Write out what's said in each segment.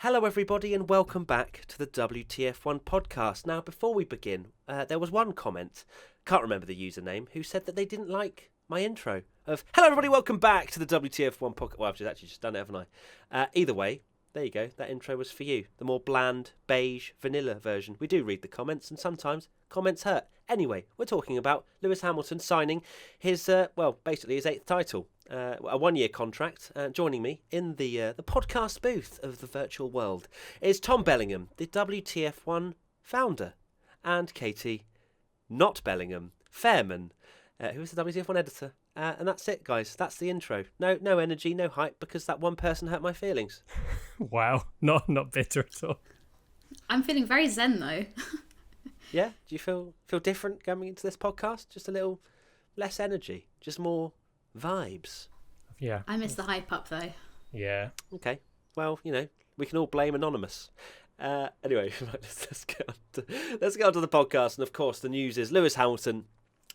Hello everybody and welcome back to the WTF1 podcast. Now before we begin, there was one comment, can't remember the username, who said that they didn't like my intro of hello everybody, welcome back to the WTF1 podcast. Well, I've actually just done it, haven't I? Either way, there you go, that intro was for you. The more bland, beige, vanilla version. We do read the comments and sometimes comments hurt. Anyway, we're talking about Lewis Hamilton signing his, basically his 8th title. A one-year contract. Joining me in the podcast booth of the virtual world is Tom Bellingham, the WTF1 founder, and Katie, not Bellingham, Fairman, who is the WTF1 editor. And that's it, guys. That's the intro. No energy, no hype, because that one person hurt my feelings. Wow, not bitter at all. I'm feeling very zen though. Yeah? Do you feel different coming into this podcast? Just a little less energy, just more vibes. Yeah. I miss the hype up though. Yeah. Okay. Well, we can all blame Anonymous. Anyway, let's get on to the podcast. And of course, the news is Lewis Hamilton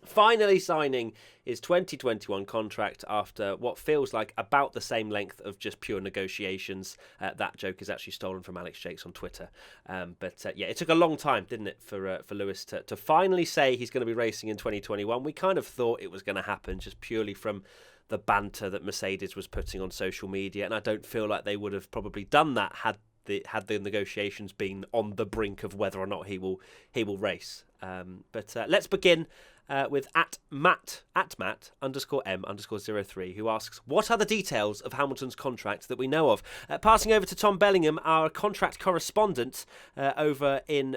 finally signing his 2021 contract after what feels like about the same length of just pure negotiations. That joke is actually stolen from Alex Jakes on Twitter. But it took a long time, didn't it, for Lewis to finally say he's going to be racing in 2021. We kind of thought it was going to happen just purely from the banter that Mercedes was putting on social media, and I don't feel like they would have probably done that had the negotiations been on the brink of whether or not he will race. But let's begin with at Matt _M_03, who asks, what are the details of Hamilton's contract that we know of? Passing over to Tom Bellingham, our contract correspondent over in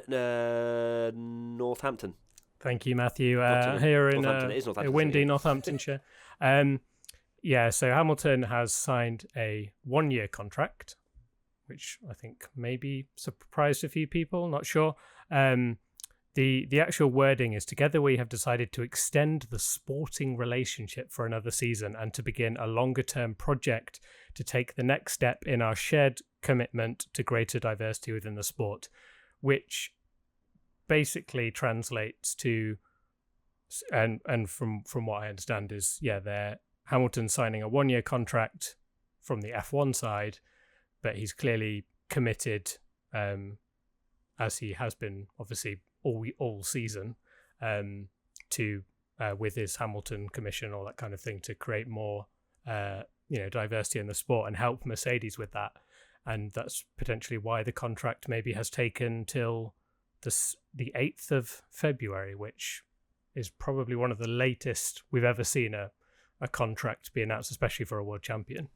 Northampton. Thank you, Matthew. Here in windy Northamptonshire. So Hamilton has signed a one-year contract, which I think maybe surprised a few people, not sure. The actual wording is, together we have decided to extend the sporting relationship for another season and to begin a longer-term project to take the next step in our shared commitment to greater diversity within the sport, which basically translates to, and from what I understand is, they're Hamilton signing a one-year contract from the F1 side, but he's clearly committed, as he has been obviously all season, to with his Hamilton Commission, all that kind of thing, to create more diversity in the sport and help Mercedes with that. And that's potentially why the contract maybe has taken till the 8th of February, which is probably one of the latest we've ever seen a contract be announced, especially for a world champion.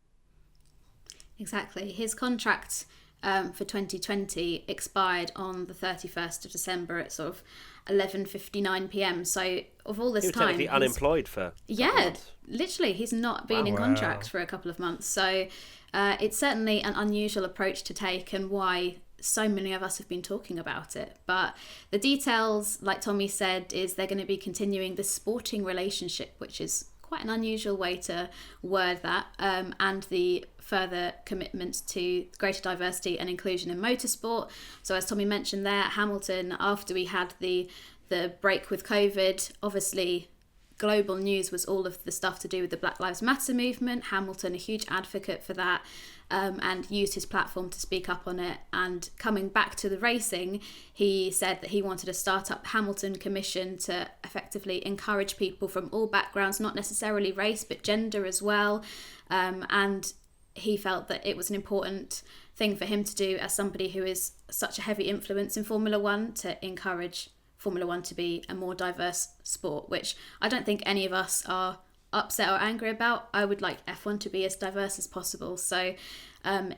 Exactly. His contract for 2020 expired on the 31st of December at sort of 11:59 p.m. So of all this time, technically unemployed for literally he's not been in contract for a couple of months. So it's certainly an unusual approach to take, and why so many of us have been talking about it. But the details, like Tommy said, is they're going to be continuing the sporting relationship, which is quite an unusual way to word that, and the further commitments to greater diversity and inclusion in motorsport. So as Tommy mentioned there, Hamilton, after we had the break with COVID, obviously global news was all of the stuff to do with the Black Lives Matter movement. Hamilton, a huge advocate for that, and used his platform to speak up on it. And coming back to the racing, he said that he wanted to start up Hamilton Commission to effectively encourage people from all backgrounds, not necessarily race, but gender as well. And he felt that it was an important thing for him to do as somebody who is such a heavy influence in Formula One, to encourage Formula One to be a more diverse sport, which I don't think any of us are upset or angry about. I would like F1 to be as diverse as possible. So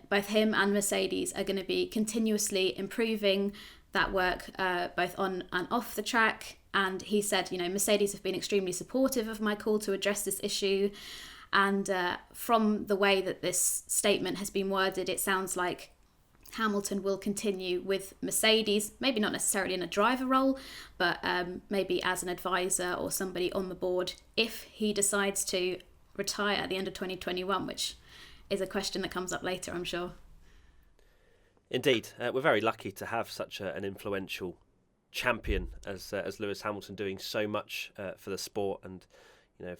both him and Mercedes are going to be continuously improving that work, both on and off the track. And he said, Mercedes have been extremely supportive of my call to address this issue. And from the way that this statement has been worded, it sounds like Hamilton will continue with Mercedes, maybe not necessarily in a driver role, but maybe as an advisor or somebody on the board if he decides to retire at the end of 2021, which is a question that comes up later, I'm sure. Indeed. We're very lucky to have such an influential champion as Lewis Hamilton, doing so much for the sport, and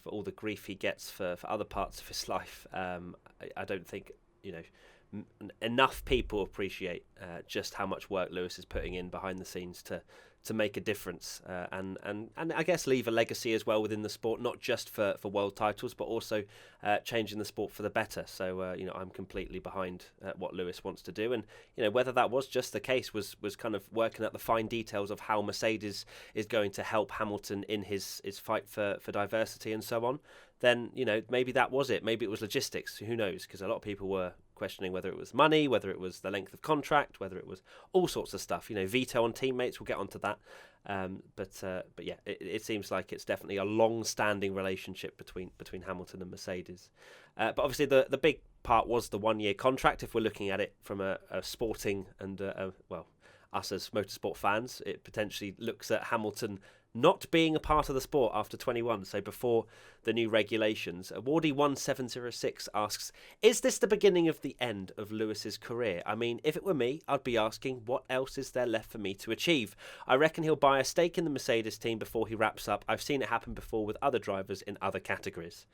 for all the grief he gets for other parts of his life. I don't think enough people appreciate just how much work Lewis is putting in behind the scenes to make a difference and I guess leave a legacy as well within the sport, not just for world titles, but also changing the sport for the better. So I'm completely behind what Lewis wants to do, and whether that was just the case was kind of working out the fine details of how Mercedes is going to help Hamilton in his fight for diversity and so on. Then maybe that was it. Maybe it was logistics. Who knows? Because a lot of people were questioning whether it was money, whether it was the length of contract, whether it was all sorts of stuff. Veto on teammates. We'll get onto that. But yeah, it seems like it's definitely a long-standing relationship between Hamilton and Mercedes. But obviously, the big part was the 1-year contract. If we're looking at it from a sporting and us as motorsport fans, it potentially looks at Hamilton not being a part of the sport after 21, so before the new regulations. Awardy 1706 asks, is this the beginning of the end of Lewis's career? I mean, if it were me, I'd be asking, what else is there left for me to achieve? I reckon he'll buy a stake in the Mercedes team before he wraps up. I've seen it happen before with other drivers in other categories.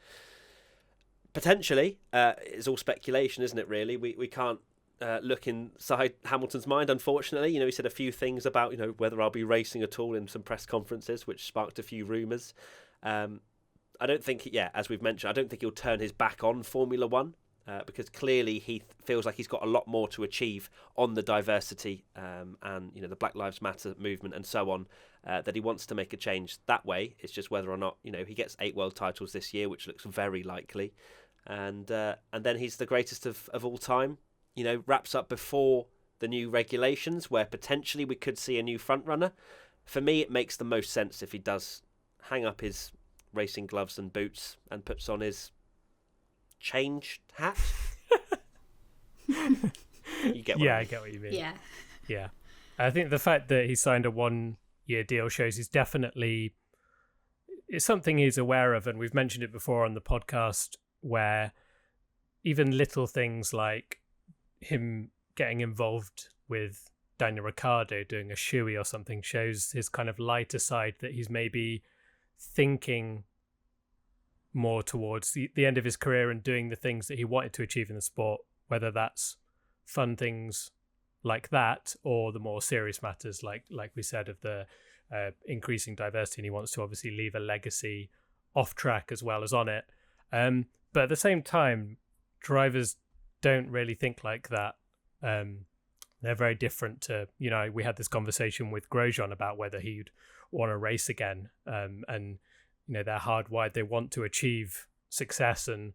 Potentially, it's all speculation, isn't it, really? We can't look inside Hamilton's mind, unfortunately. He said a few things about whether I'll be racing at all in some press conferences, which sparked a few rumours. I don't think, as we've mentioned, I don't think he'll turn his back on Formula One because clearly he feels like he's got a lot more to achieve on the diversity and the Black Lives Matter movement and so on, that he wants to make a change that way. It's just whether or not he gets 8 world titles this year, which looks very likely, and then he's the greatest of all time. Wraps up before the new regulations, where potentially we could see a new front runner. For me, it makes the most sense if he does hang up his racing gloves and boots and puts on his changed hat. You get what I get what you mean. Yeah. I think the fact that he signed a 1-year deal shows it's something he's aware of, and we've mentioned it before on the podcast, where even little things like him getting involved with Daniel Ricciardo doing a shoey or something shows his kind of lighter side, that he's maybe thinking more towards the end of his career and doing the things that he wanted to achieve in the sport, whether that's fun things like that or the more serious matters like we said of the increasing diversity, and he wants to obviously leave a legacy off track as well as on it. But at the same time, drivers don't really think like that. They're very different to, we had this conversation with Grosjean about whether he'd want to race again. And they're hardwired. They want to achieve success. And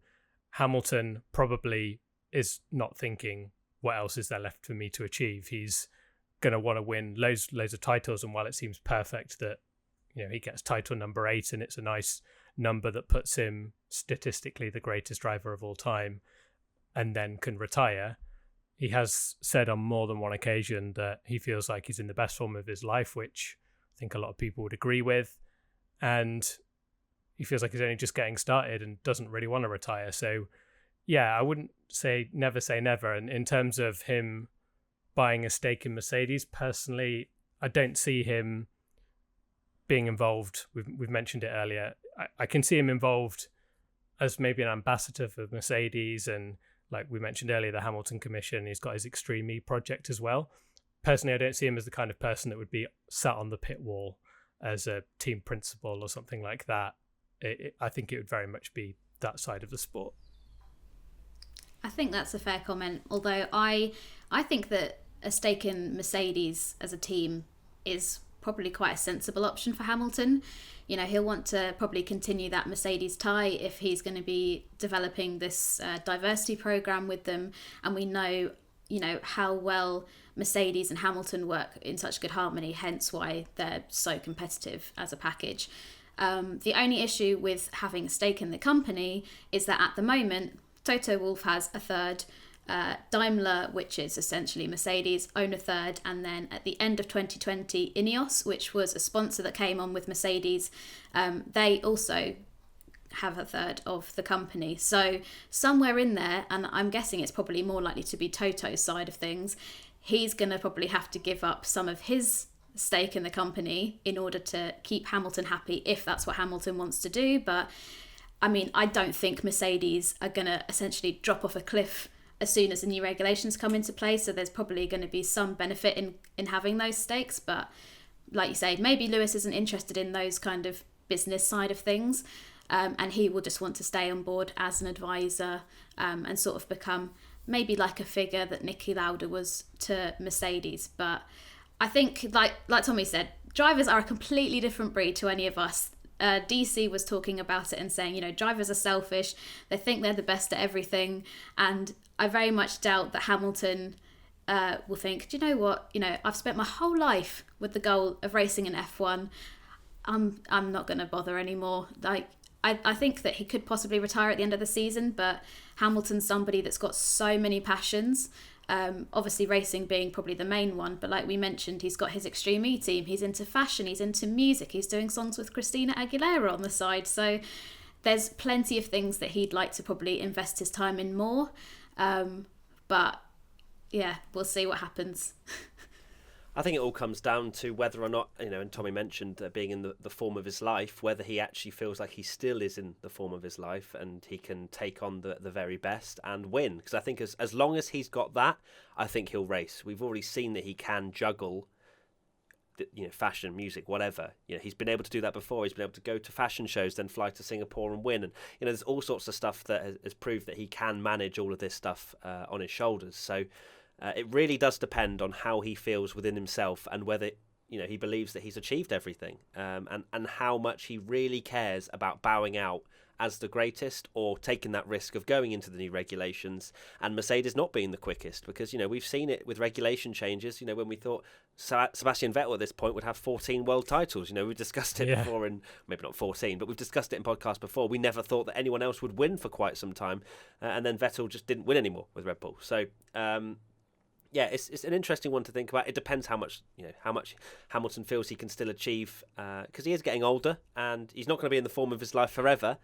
Hamilton probably is not thinking, what else is there left for me to achieve? He's going to want to win loads of titles. And while it seems perfect that, he gets title number 8 and it's a nice number that puts him statistically the greatest driver of all time, and then can retire, he has said on more than one occasion that he feels like he's in the best form of his life, which I think a lot of people would agree with. And he feels like he's only just getting started and doesn't really want to retire. So, I wouldn't say never. And in terms of him buying a stake in Mercedes, personally, I don't see him being involved. We've mentioned it earlier. I can see him involved as maybe an ambassador for Mercedes, and like we mentioned earlier, the Hamilton Commission, he's got his Extreme E project as well. Personally, I don't see him as the kind of person that would be sat on the pit wall as a team principal or something like that. I think it would very much be that side of the sport. I think that's a fair comment, although I think that a stake in Mercedes as a team is probably quite a sensible option for Hamilton. He'll want to probably continue that Mercedes tie if he's going to be developing this diversity program with them. And we know, how well Mercedes and Hamilton work in such good harmony, hence why they're so competitive as a package. The only issue with having a stake in the company is that at the moment, Toto Wolff has a third, Daimler, which is essentially Mercedes, own a third, and then at the end of 2020, Ineos, which was a sponsor that came on with Mercedes, they also have a third of the company. So somewhere in there, and I'm guessing it's probably more likely to be Toto's side of things, he's going to probably have to give up some of his stake in the company in order to keep Hamilton happy, if that's what Hamilton wants to do. But I mean, I don't think Mercedes are going to essentially drop off a cliff as soon as the new regulations come into play. So there's probably going to be some benefit in having those stakes. But like you say, maybe Lewis isn't interested in those kind of business side of things. And he will just want to stay on board as an advisor and sort of become maybe like a figure that Niki Lauda was to Mercedes. But I think, like Tommy said, drivers are a completely different breed to any of us. DC was talking about it and saying, you know, drivers are selfish. They think they're the best at everything. And I very much doubt that Hamilton will think, do you know what? You know, I've spent my whole life with the goal of racing in F1. I'm not going to bother anymore. Like, I think that he could possibly retire at the end of the season, but Hamilton's somebody that's got so many passions. Obviously racing being probably the main one, but like we mentioned, he's got his Extreme E team, he's into fashion, he's into music, he's doing songs with Christina Aguilera on the side. So there's plenty of things that he'd like to probably invest his time in more. But yeah, we'll see what happens. I think it all comes down to whether or not, you know, and Tommy mentioned being in the form of his life, whether he actually feels like he still is in the form of his life and he can take on the very best and win. Because I think as long as he's got that, I think he'll race. We've already seen that he can juggle, you know, fashion, music, whatever. You know, he's been able to do that before. He's been able to go to fashion shows, then fly to Singapore and win. And, you know, there's all sorts of stuff that has proved that he can manage all of this stuff on his shoulders. So it really does depend on how he feels within himself and whether, you know, he believes that he's achieved everything and how much he really cares about bowing out as the greatest or taking that risk of going into the new regulations and Mercedes not being the quickest. Because, you know, we've seen it with regulation changes, you know, when we thought Sebastian Vettel at this point would have 14 world titles. You know, we've discussed it before, and maybe not 14, but we've discussed it in podcasts before. We never thought that anyone else would win for quite some time. And then Vettel just didn't win anymore with Red Bull. So, yeah, it's an interesting one to think about. It depends how much Hamilton feels he can still achieve, because he is getting older and he's not going to be in the form of his life forever.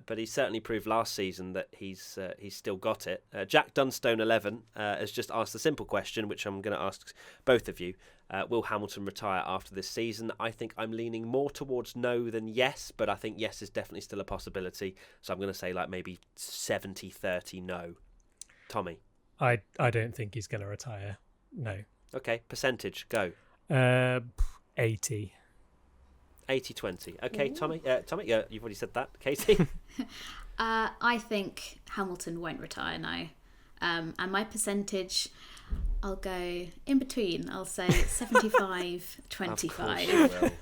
But he certainly proved last season that he's still got it. Jack Dunstone 11 has just asked a simple question, which I'm going to ask both of you. Will Hamilton retire after this season? I think I'm leaning more towards no than yes, but I think yes is definitely still a possibility. So I'm going to say like maybe 70-30 no. Tommy? I don't think he's going to retire. No. Okay, percentage, go. 80. 80-20. Okay, Tommy, you've already said that. Katie? I think Hamilton won't retire now. And my percentage, I'll go in between. I'll say 75-25.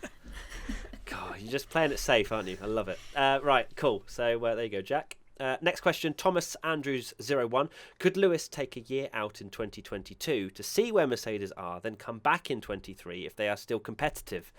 God, you're just playing it safe, aren't you? I love it. Right, cool. So there you go, Jack. Next question, Thomas Andrews 01. Could Lewis take a year out in 2022 to see where Mercedes are, then come back in 23 if they are still competitive?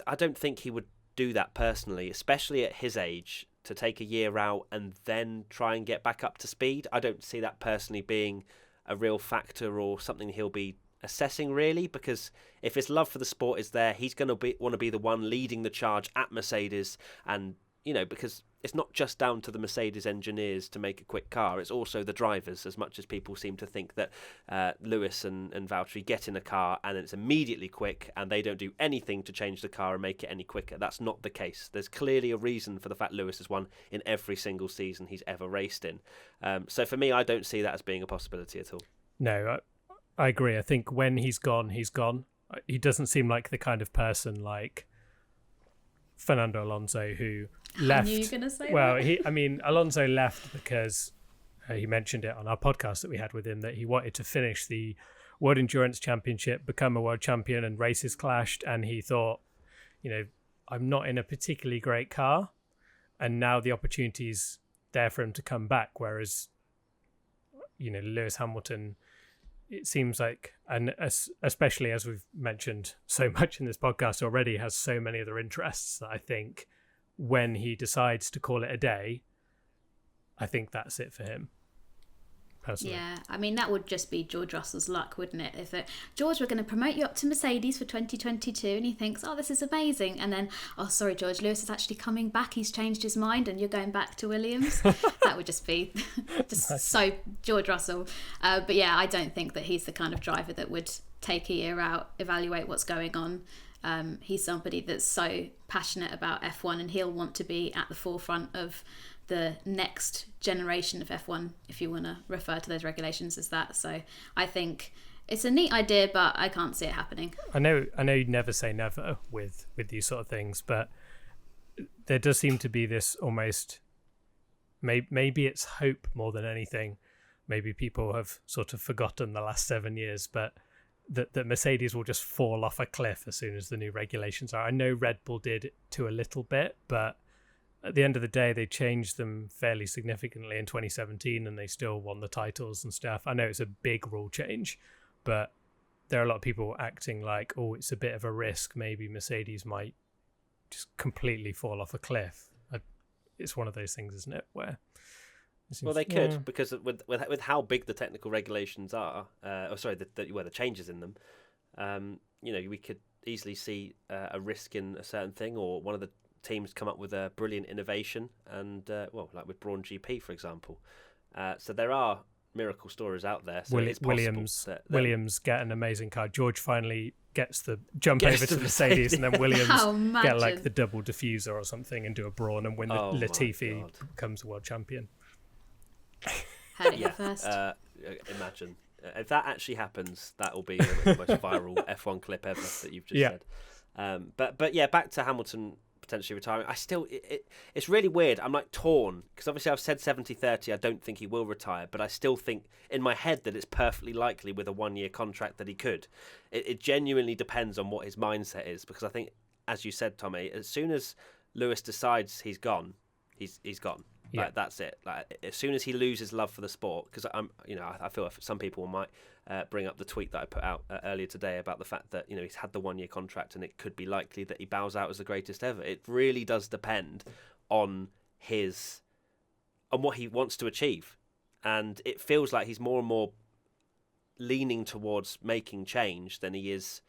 I don't think he would do that personally, especially at his age, to take a year out and then try and get back up to speed. I don't see that personally being a real factor or something he'll be assessing really, because if his love for the sport is there, he's going to want to be the one leading the charge at Mercedes. And, you know, because it's not just down to the Mercedes engineers to make a quick car, it's also the drivers, as much as people seem to think that Lewis and Valtteri get in a car and it's immediately quick and they don't do anything to change the car and make it any quicker. That's not the case. There's clearly a reason for the fact Lewis has won in every single season he's ever raced in. So for me, I don't see that as being a possibility at all. No, I agree. I think when he's gone, he's gone. He doesn't seem like the kind of person like Fernando Alonso who left. I knew you were going to say that. Alonso left because he mentioned it on our podcast that we had with him that he wanted to finish the World Endurance Championship, become a world champion, and races clashed. And he thought, you know, I'm not in a particularly great car, and now the opportunity's there for him to come back. Whereas, you know, Lewis Hamilton, it seems like, and especially as we've mentioned so much in this podcast already, has so many other interests that I think when he decides to call it a day, I think that's it for him. Personally. Yeah, I mean, that would just be George Russell's luck, wouldn't it? If George, we're going to promote you up to Mercedes for 2022, and he thinks, oh, this is amazing. And then, oh, sorry, George, Lewis is actually coming back. He's changed his mind and you're going back to Williams. That would just be so George Russell. But yeah, I don't think that he's the kind of driver that would take a year out, evaluate what's going on. He's somebody that's so passionate about F1 and he'll want to be at the forefront of the next generation of F1, if you want to refer to those regulations as that. So I think it's a neat idea, but I can't see it happening. I know you'd never say never with these sort of things, but there does seem to be this almost, maybe it's hope more than anything. Maybe people have sort of forgotten the last 7 years, but that Mercedes will just fall off a cliff as soon as the new regulations are. I know Red Bull did to a little bit, but at the end of the day, they changed them fairly significantly in 2017 and they still won the titles and stuff. I know it's a big rule change, but there are a lot of people acting like, oh, it's a bit of a risk. Maybe Mercedes might just completely fall off a cliff. It's one of those things, isn't it? Where well, they could, because with how big the technical regulations are, the changes in them, we could easily see a risk in a certain thing, or one of the teams come up with a brilliant innovation, and like with Brawn GP, for example. So there are miracle stories out there. So Williams get an amazing car. George finally gets the jump over to Mercedes, and then Williams get like the double diffuser or something and do a Brawn and win. Latifi becomes world champion. Heard it here first. Imagine if that actually happens, that will be the most viral F1 clip ever that you've just said. But yeah, back to Hamilton potentially retiring. It's really weird. I'm like torn, because obviously I've said 70-30. I don't think he will retire, but I still think in my head that it's perfectly likely with a 1-year contract that he could. It genuinely depends on what his mindset is, because I think, as you said, Tommy, as soon as Lewis decides he's gone, he's gone. Yeah. Like, that's it. Like, as soon as he loses love for the sport, because I feel some people might bring up the tweet that I put out earlier today about the fact that he's had the 1-year contract and it could be likely that he bows out as the greatest ever. It really does depend on what he wants to achieve, and it feels like he's more and more leaning towards making change than he is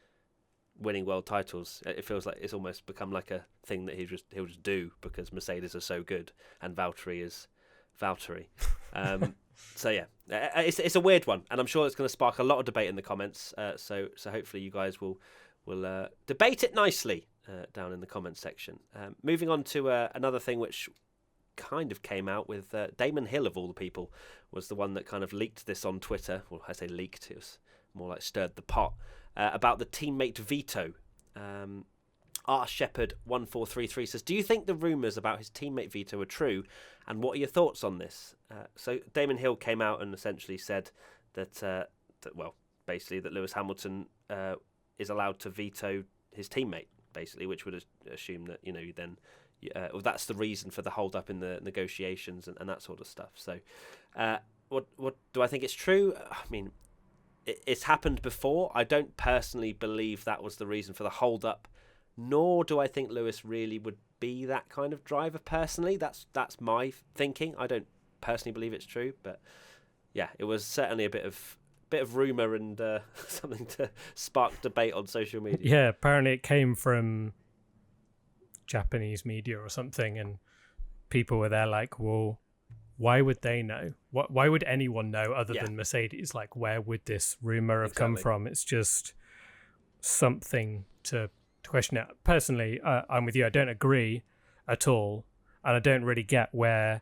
winning world titles. It feels like it's almost become like a thing that he'll just do because Mercedes are so good and Valtteri is Valtteri. So yeah, it's a weird one, and I'm sure it's going to spark a lot of debate in the comments. So hopefully you guys will debate it nicely down in the comments section. Moving on to another thing which kind of came out with Damon Hill, of all the people, was the one that kind of leaked this on Twitter. Well, I say leaked, it was more like stirred the pot. About the teammate veto. R. Shepherd 1433 says, do you think the rumours about his teammate veto are true, and what are your thoughts on this? So Damon Hill came out and essentially said that basically that Lewis Hamilton is allowed to veto his teammate, basically, which would assume that that's the reason for the hold up in the negotiations and that sort of stuff. So what do I think it's true? I mean, it's happened before. I don't personally believe that was the reason for the hold-up, nor do I think Lewis really would be that kind of driver personally. That's my thinking. I don't personally believe it's true, but yeah, it was certainly a bit of rumour and something to spark debate on social media. Yeah, apparently it came from Japanese media or something, and people were there like, well, why would they know? Why would anyone know other than Mercedes? Like, where would this rumor have come from? It's just something to question it. Personally, I'm with you. I don't agree at all, and I don't really get where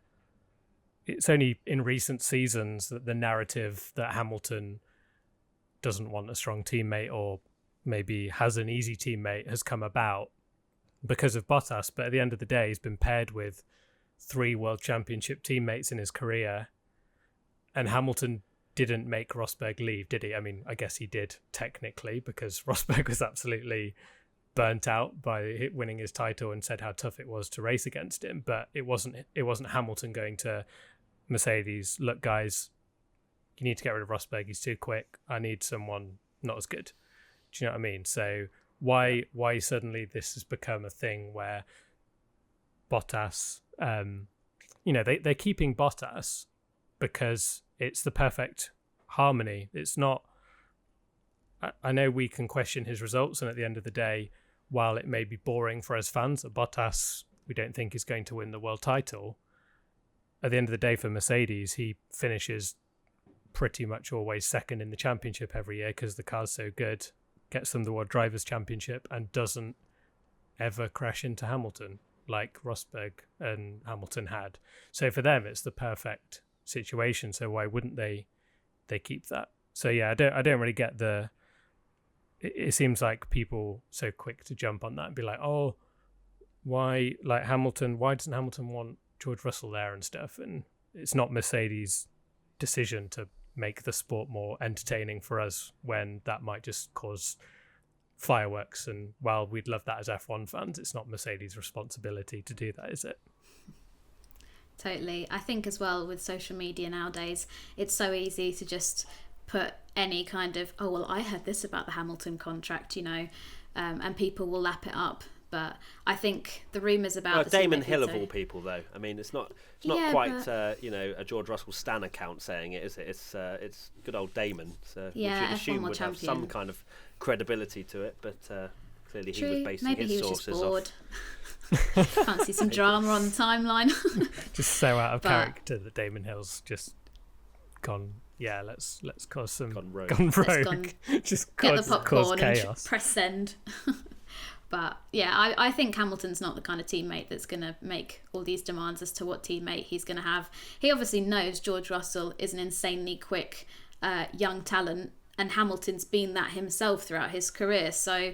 it's only in recent seasons that the narrative that Hamilton doesn't want a strong teammate, or maybe has an easy teammate, has come about because of Bottas. But at the end of the day, he's been paired with 3 world championship teammates in his career, and Hamilton didn't make Rosberg leave, did he? I mean, I guess he did technically, because Rosberg was absolutely burnt out by winning his title and said how tough it was to race against him. But it wasn't Hamilton going to Mercedes, look guys, you need to get rid of Rosberg, he's too quick, I need someone not as good. Do you know what I mean? So why suddenly this has become a thing where Bottas, they're keeping Bottas because it's the perfect harmony. It's not, I know we can question his results, and at the end of the day, while it may be boring for us fans that Bottas we don't think is going to win the world title, at the end of the day for Mercedes, he finishes pretty much always second in the championship every year because the car's so good, gets them the World Drivers' Championship, and doesn't ever crash into Hamilton. like Rosberg and Hamilton had. So for them, it's the perfect situation. So why wouldn't they keep that? So yeah, I don't really get the. It seems like people so quick to jump on that and be like, oh, why like Hamilton? Why doesn't Hamilton want George Russell there and stuff? And it's not Mercedes' decision to make the sport more entertaining for us when that might just cause fireworks. And while we'd love that as F1 fans, it's not Mercedes' responsibility to do that, is it? Totally. I think as well with social media nowadays, it's so easy to just put any kind of, oh, well, I heard this about the Hamilton contract, and people will lap it up. But I think the rumours about Damon Hill of all people, though. I mean, it's not quite a George Russell Stan account saying it, is it? It's good old Damon. So which you'd assume would have some kind of credibility to it, but clearly he was basing his sources off. Fancy some drama on the timeline. Just so out of character that Damon Hill's just gone. Yeah, let's cause some gone rogue. Just get the popcorn chaos. And press send. But yeah, I think Hamilton's not the kind of teammate that's going to make all these demands as to what teammate he's going to have. He obviously knows George Russell is an insanely quick young talent, and Hamilton's been that himself throughout his career. So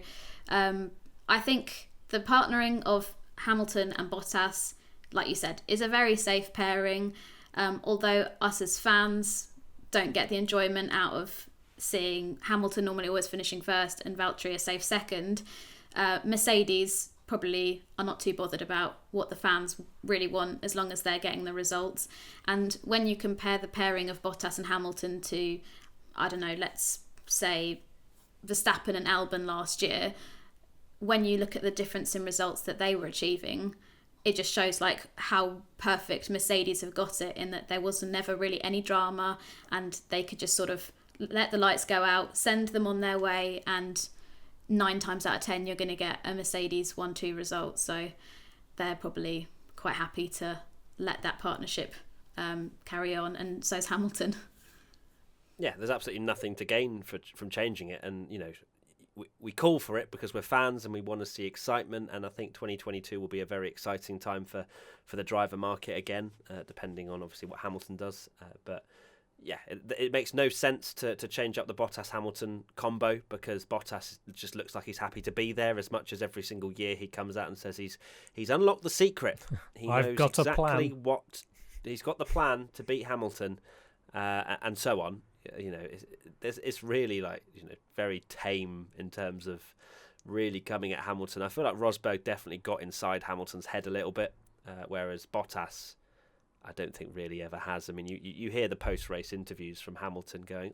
I think the partnering of Hamilton and Bottas, like you said, is a very safe pairing. Although us as fans don't get the enjoyment out of seeing Hamilton normally always finishing first and Valtteri a safe second, Mercedes probably are not too bothered about what the fans really want as long as they're getting the results. And when you compare the pairing of Bottas and Hamilton to, I don't know, let's say Verstappen and Albon last year, when you look at the difference in results that they were achieving, it just shows like how perfect Mercedes have got it, in that there was never really any drama and they could just sort of let the lights go out, send them on their way, and 9 times out of 10 you're going to get a Mercedes 1-2 result. So they're probably quite happy to let that partnership carry on, and so's Hamilton. Yeah, there's absolutely nothing to gain from changing it, and we call for it because we're fans and we want to see excitement, and I think 2022 will be a very exciting time for the driver market again, depending on obviously what Hamilton does, but yeah, it makes no sense to change up the Bottas-Hamilton combo, because Bottas just looks like he's happy to be there, as much as every single year he comes out and says he's unlocked the secret. He I've knows got exactly what he's got, the plan to beat Hamilton, and so on. It's really very tame in terms of really coming at Hamilton. I feel like Rosberg definitely got inside Hamilton's head a little bit, whereas Bottas, I don't think really ever has. I mean, you hear the post-race interviews from Hamilton going,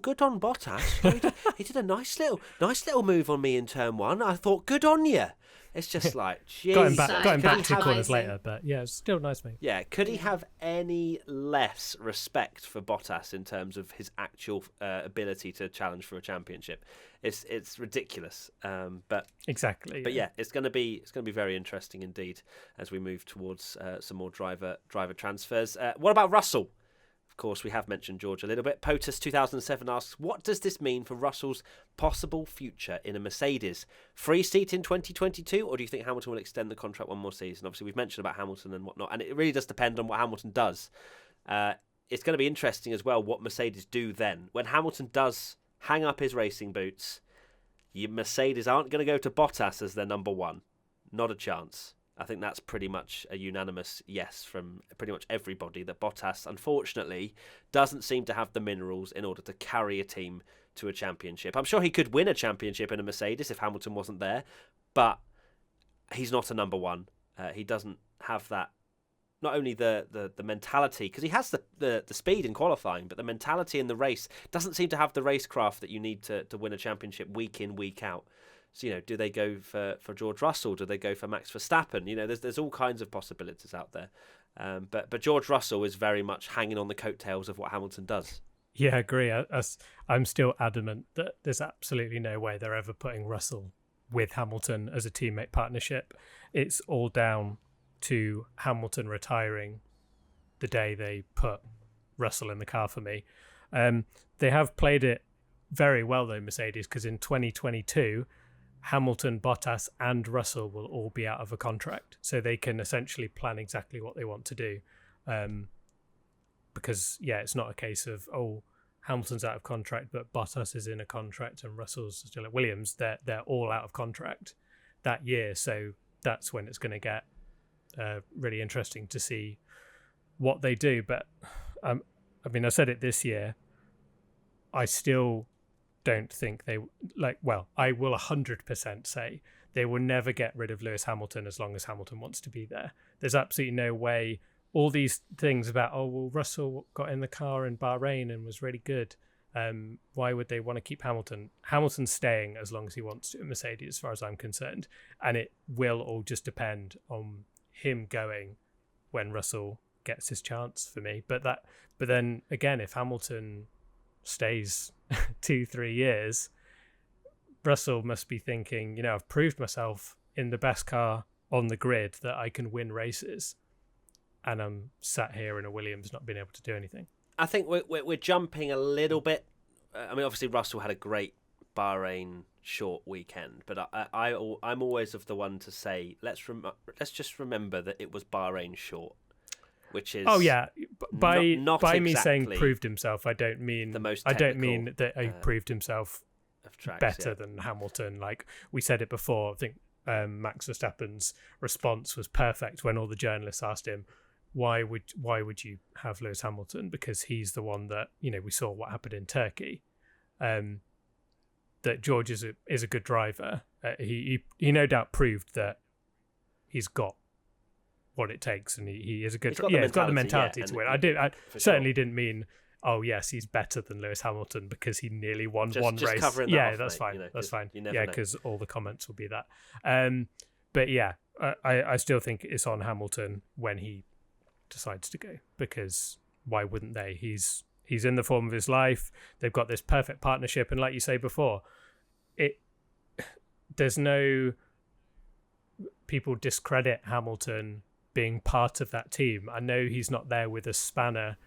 good on Bottas. He did a nice little move on me in turn 1. I thought, good on you. It's just like, geez. Got him back 2 corners later, but yeah, it's still a nice move. Yeah, could he have any less respect for Bottas in terms of his actual ability to challenge for a championship? It's ridiculous. But exactly. But yeah, it's going to be very interesting indeed as we move towards some more driver transfers. What about Russell? Of course, we have mentioned George a little bit. POTUS 2007 asks, what does this mean for Russell's possible future in a Mercedes? Free seat in 2022, or do you think Hamilton will extend the contract one more season? Obviously, we've mentioned about Hamilton and whatnot, and it really does depend on what Hamilton does. It's going to be interesting as well what Mercedes do then. When Hamilton does hang up his racing boots, Mercedes aren't going to go to Bottas as their number 1. Not a chance. I think that's pretty much a unanimous yes from pretty much everybody, that Bottas, unfortunately, doesn't seem to have the minerals in order to carry a team to a championship. I'm sure he could win a championship in a Mercedes if Hamilton wasn't there, but he's not a number 1. He doesn't have that, not only the mentality, because he has the speed in qualifying, but the mentality in the race doesn't seem to have the racecraft that you need to win a championship week in, week out. So, do they go for George Russell? Do they go for Max Verstappen? There's all kinds of possibilities out there. But George Russell is very much hanging on the coattails of what Hamilton does. Yeah, I agree. I'm still adamant that there's absolutely no way they're ever putting Russell with Hamilton as a teammate partnership. It's all down to Hamilton retiring the day they put Russell in the car for me. They have played it very well, though, Mercedes, because in 2022... Hamilton, Bottas, and Russell will all be out of a contract, so they can essentially plan exactly what they want to do. Because it's not a case of Hamilton's out of contract, but Bottas is in a contract and Russell's still at Williams. They're all out of contract that year, so that's when it's going to get really interesting to see what they do. But I mean, I said it this year. I still don't think they I will 100% say they will never get rid of Lewis Hamilton as long as Hamilton wants to be there. There's absolutely no way. All these things about Russell got in the car in Bahrain and was really good. Why would they want to keep Hamilton? Hamilton's staying as long as he wants to in Mercedes, as far as I'm concerned, and it will all just depend on him going when Russell gets his chance for me. But then again, if Hamilton stays 2-3 years, Russell must be thinking, I've proved myself in the best car on the grid that I can win races, and I'm sat here in a Williams not being able to do anything. I think we're jumping a little bit. I mean, obviously Russell had a great Bahrain short weekend, but I'm always of the one to say let's just remember that it was Bahrain short. Which is by not me saying exactly proved himself, I don't mean the most I don't mean that he proved himself tracks, better than Hamilton. Like we said it before, I think Max Verstappen's response was perfect when all the journalists asked him why would you have Lewis Hamilton, because he's the one that we saw what happened in Turkey. That George is a good driver. He no doubt proved that he's got what it takes, and he is a good. He's got the mentality to win. I certainly didn't mean, yes, he's better than Lewis Hamilton because he nearly won one race. That's fine. That's fine. Because all the comments will be that. But I still think it's on Hamilton when he decides to go, because why wouldn't they? He's in the form of his life. They've got this perfect partnership, and like you say before, there's no people discredit Hamilton being part of that team. I know he's not there with a spanner,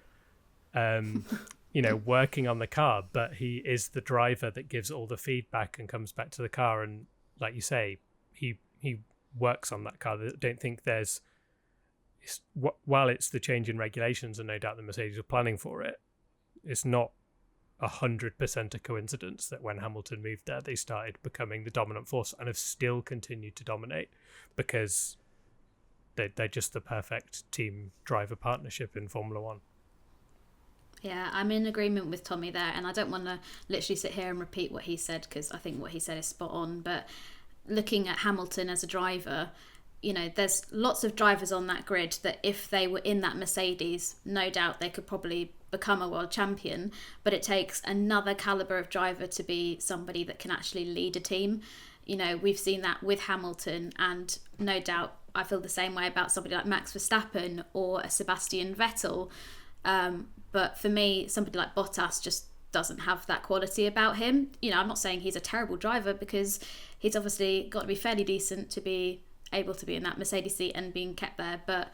working on the car, but he is the driver that gives all the feedback and comes back to the car. And like you say, he works on that car. I don't think while it's the change in regulations, and no doubt the Mercedes are planning for it, it's not 100% a coincidence that when Hamilton moved there, they started becoming the dominant force and have still continued to dominate, because they're just the perfect team driver partnership in Formula One. Yeah, I'm in agreement with Tommy there, and I don't want to literally sit here and repeat what he said, because I think what he said is spot on. But looking at Hamilton as a driver, there's lots of drivers on that grid that if they were in that Mercedes, no doubt they could probably become a world champion, but it takes another caliber of driver to be somebody that can actually lead a team. We've seen that with Hamilton, and no doubt I feel the same way about somebody like Max Verstappen or a Sebastian Vettel. But for me, somebody like Bottas just doesn't have that quality about him. I'm not saying he's a terrible driver, because he's obviously got to be fairly decent to be able to be in that Mercedes seat and being kept there. But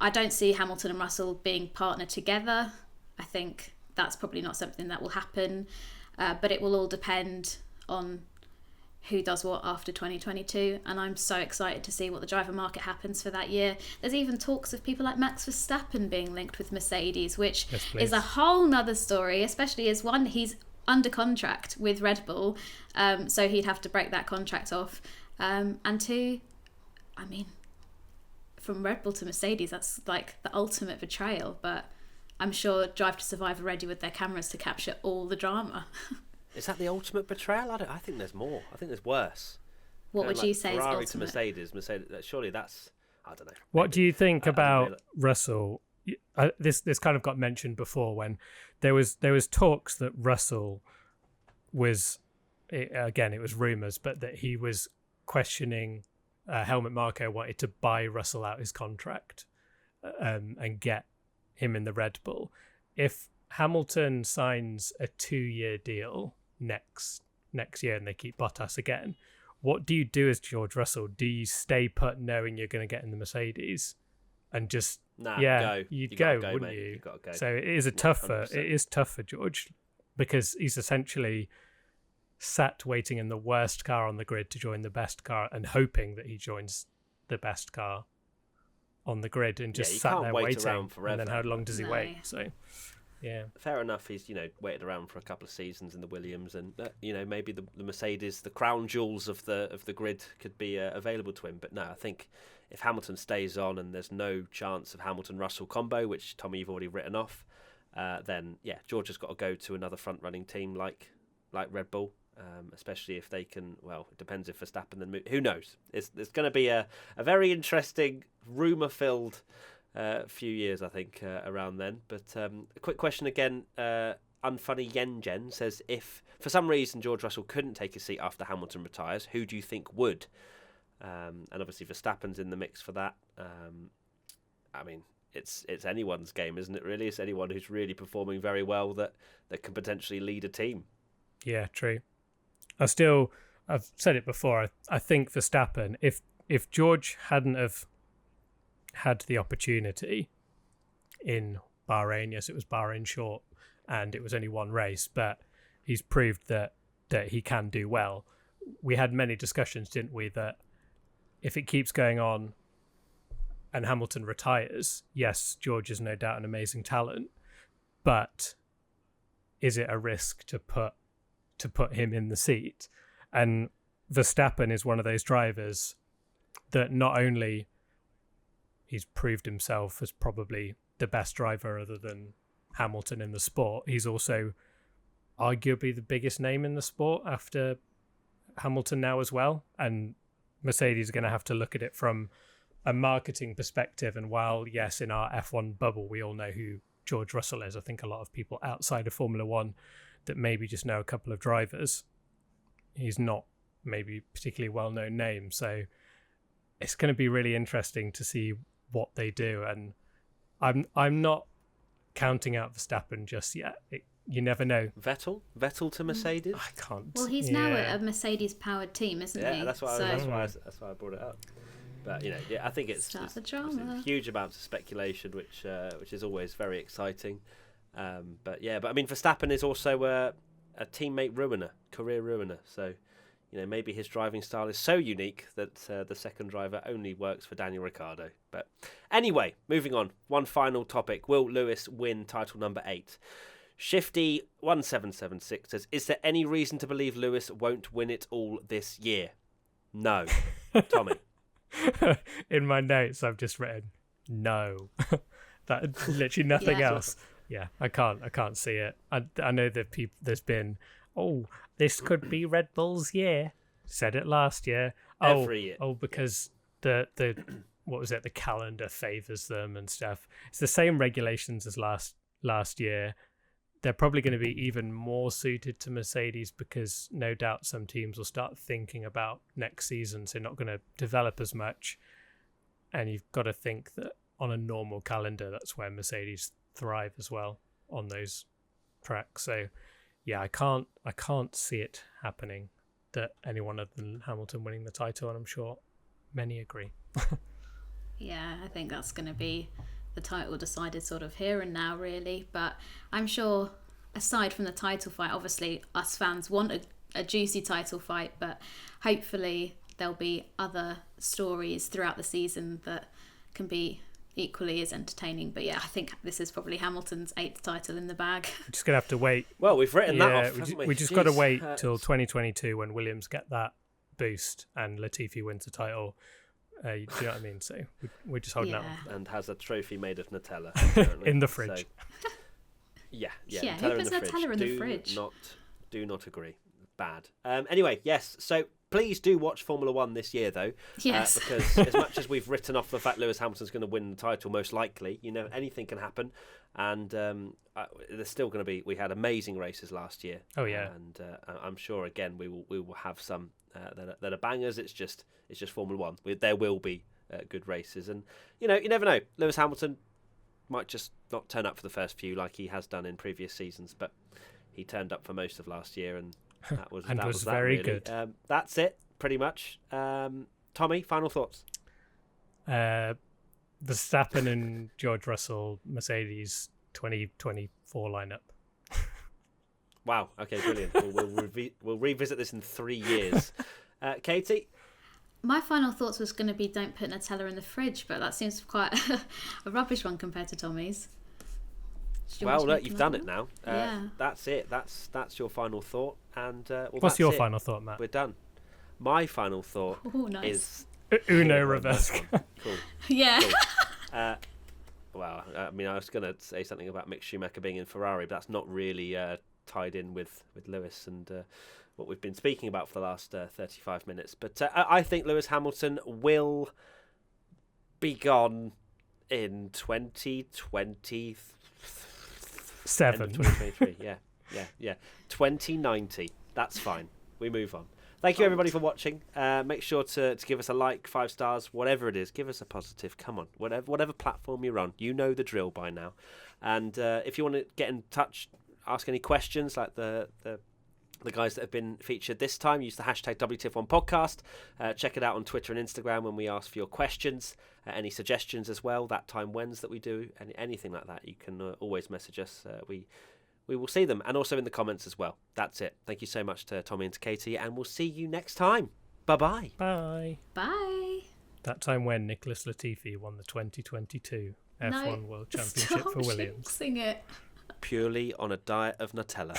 I don't see Hamilton and Russell being partnered together. I think that's probably not something that will happen, but it will all depend on who does what after 2022, and I'm so excited to see what the driver market happens for that year. There's even talks of people like Max Verstappen being linked with Mercedes, which is a whole nother story, especially as one, he's under contract with Red Bull, so he'd have to break that contract off, and two, I mean, from Red Bull to Mercedes, that's like the ultimate betrayal, but I'm sure Drive to Survive are ready with their cameras to capture all the drama. Is that the ultimate betrayal? I think there's more. I think there's worse. What would you say Ferrari is ultimate? to Mercedes. Surely that's, I don't know. What do you think about Russell? This kind of got mentioned before when there was talks that Russell was, again, it was rumours, but that he was questioning Helmut Marko wanted to buy Russell out his contract and get him in the Red Bull. If Hamilton signs a 2-year deal next year and they keep Bottas again, what do you do as George Russell? Do you stay put knowing you're going to get in the Mercedes and just go? You'd go, wouldn't mate. you? You've got to go. So it is tough for George, because he's essentially sat waiting in the worst car on the grid to join the best car and hoping that he joins the best car on the grid and just sat there waiting. And then how long does he wait? So, yeah. Fair enough. He's, waited around for a couple of seasons in the Williams, and maybe the Mercedes, the crown jewels of the grid could be available to him. But no, I think if Hamilton stays on and there's no chance of Hamilton-Russell combo, which Tommy you've already written off, then George has got to go to another front-running team like Red Bull. Especially if they can, well, it depends if Verstappen then move. Who knows? It's going to be a very interesting, rumour-filled few years, I think, around then. But a quick question again. Unfunny Yengen says, if for some reason George Russell couldn't take his seat after Hamilton retires, who do you think would? And obviously Verstappen's in the mix for that. I mean, it's anyone's game, isn't it, really? It's anyone who's really performing very well that can potentially lead a team. Yeah, true. I've said it before, I think Verstappen, if George hadn't have had the opportunity in Bahrain, yes, it was Bahrain short, and it was only one race, but he's proved that he can do well. We had many discussions, didn't we, that if it keeps going on and Hamilton retires, yes, George is no doubt an amazing talent, but is it a risk to put him in the seat? And Verstappen is one of those drivers that not only he's proved himself as probably the best driver other than Hamilton in the sport, he's also arguably the biggest name in the sport after Hamilton now as well. And Mercedes are going to have to look at it from a marketing perspective. And while, yes, in our F1 bubble, we all know who George Russell is, I think a lot of people outside of Formula One that maybe just know a couple of drivers, he's not maybe particularly well-known name. So it's going to be really interesting to see what they do. And I'm not counting out Verstappen just yet. You never know. Vettel to Mercedes? I can't. Well, he's now a Mercedes-powered team, isn't he? Yeah, that's why I brought it up. But I think it's huge amounts of speculation, which is always very exciting. But I mean, Verstappen is also a teammate ruiner, career ruiner. So, maybe his driving style is so unique that the second driver only works for Daniel Ricciardo. But anyway, moving on. One final topic. Will Lewis win title number 8? Shifty1776 says, is there any reason to believe Lewis won't win it all this year? No. Tommy? In my notes, I've just written no. That literally nothing else. Yeah, I can't see it. I know that there's been, this could be Red Bull's year. Said it last year. Every year. Because the what was it? The calendar favors them and stuff. It's the same regulations as last year. They're probably going to be even more suited to Mercedes because no doubt some teams will start thinking about next season, so not going to develop as much. And you've got to think that on a normal calendar, that's where Mercedes thrive as well on those tracks. So yeah, I can't see it happening that anyone other than Hamilton winning the title, and I'm sure many agree. Yeah, I think that's going to be the title decided sort of here and now, really. But I'm sure, aside from the title fight, obviously us fans want a juicy title fight, but hopefully there'll be other stories throughout the season that can be equally as entertaining. But yeah, I think this is probably Hamilton's 8th title in the bag. We're just going to have to wait. Well, we've written that off, haven't we? We just got to wait till 2022 when Williams get that boost and Latifi wins the title. Do you know what I mean? So we're just holding out. And has a trophy made of Nutella. In the fridge. So, yeah. Who puts Nutella in the fridge? Do not agree. Bad. Anyway, yes. So please do watch Formula One this year, though. Yes. Because as much as we've written off the fact Lewis Hamilton's going to win the title, most likely, anything can happen. And there's still going to be. We had amazing races last year. Oh yeah. And I'm sure again we will have some that are bangers. It's just Formula One. There will be good races, and you never know. Lewis Hamilton might just not turn up for the first few like he has done in previous seasons, but he turned up for most of last year, and that was and that was that very really. good. That's it, pretty much. Tommy, final thoughts. Verstappen and George Russell Mercedes 2024 lineup. Wow. Okay, brilliant. We'll revisit this in 3 years. Katie? My final thoughts was going to be don't put Nutella in the fridge, but that seems quite a rubbish one compared to Tommy's. Well, look, you've done it now. Yeah. That's it. That's your final thought. And what's your final thought, Matt? We're done. My final thought is Uno reverse. Cool. Yeah. Cool. Well, I mean, I was going to say something about Mick Schumacher being in Ferrari, but that's not really tied in with Lewis and what we've been speaking about for the last 35 minutes. But I think Lewis Hamilton will be gone in 2027. 2023, yeah. 2090. That's fine. We move on. Thank you, everybody, for watching. Make sure to give us a like, 5 stars, whatever it is. Give us a positive. Come on, whatever platform you're on. You know the drill by now. And if you want to get in touch, ask any questions like the guys that have been featured this time, use the hashtag WTF1podcast. Check it out on Twitter and Instagram when we ask for your questions. Any suggestions as well, that time when's that we do, anything like that, you can always message us. We will see them, and also in the comments as well. That's it. Thank you so much to Tommy and to Katie, and we'll see you next time. Bye-bye. Bye. Bye. That time when Nicholas Latifi won the 2022 F1 World Championship for Williams. Sing it. Purely on a diet of Nutella.